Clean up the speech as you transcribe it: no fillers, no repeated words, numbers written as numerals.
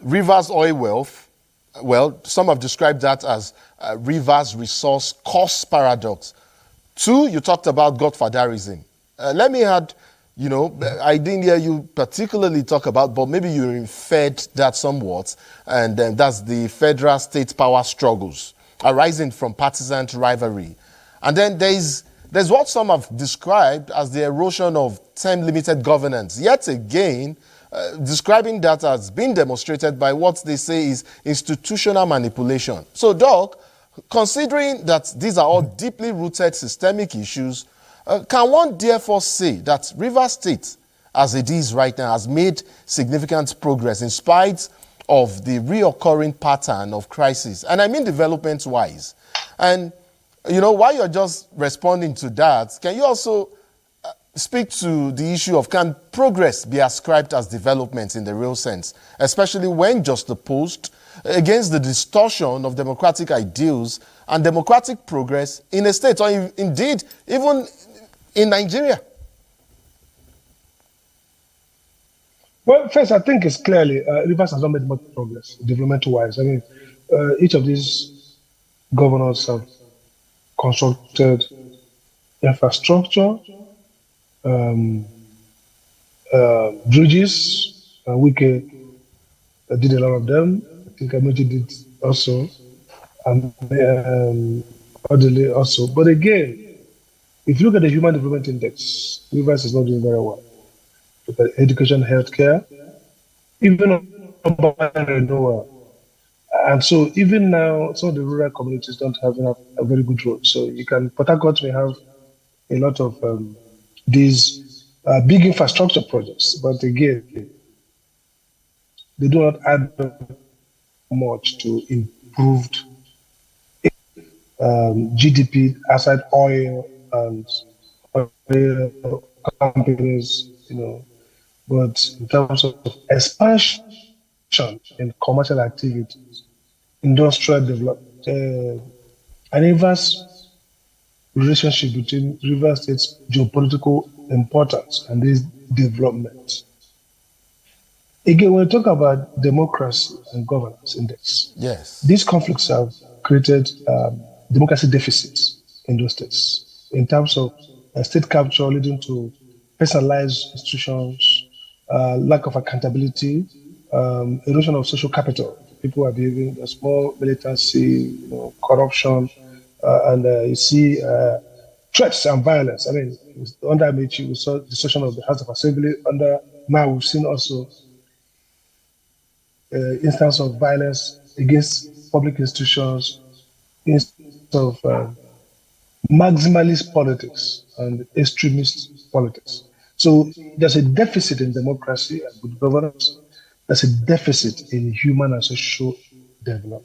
Rivers oil wealth, well, some have described that as Rivers resource cost paradox. 2, you talked about godfatherism. Let me add, I didn't hear you particularly talk about, but maybe you inferred that somewhat, and that's the federal state power struggles arising from partisan rivalry. And then there's what some have described as the erosion of term-limited governance. Yet again, describing that as being demonstrated by what they say is institutional manipulation. So, Doc, considering that these are all deeply rooted systemic issues, can one therefore say that Rivers State, as it is right now, has made significant progress in spite of the reoccurring pattern of crisis? And I mean development-wise. And, while you're just responding to that, can you also speak to the issue of can progress be ascribed as development in the real sense, especially when juxtaposed against the distortion of democratic ideals and democratic progress in a state, or indeed even in Nigeria? Well, first, I think it's clearly Rivers has not made much progress development-wise. I mean, each of these governors have constructed infrastructure, bridges. Wike did a lot of them. I think Abuja did also, and Odile also. But again, if you look at the Human Development Index, Rivers is not doing very well. Look at education, healthcare, even renewal. And so even now, some of the rural communities don't have a very good road. So Port Harcourt may have a lot of these big infrastructure projects, but again, they do not add much to improved GDP aside oil and oil companies, but in terms of expansion in commercial activities, industrial development, an inverse relationship between Rivers State's geopolitical importance and this development. Again, when we talk about democracy and governance index, yes, these conflicts have created democracy deficits in those states in terms of state capture leading to personalized institutions, lack of accountability, erosion of social capital. People are behaving small militancy, corruption, and you see threats and violence. I mean, under Amici, we saw destruction of the House of Assembly. Under Mao, we've seen also instance of violence against public institutions, instance of maximalist politics and extremist politics. So there's a deficit in democracy and good governance. There's a deficit in human and social development.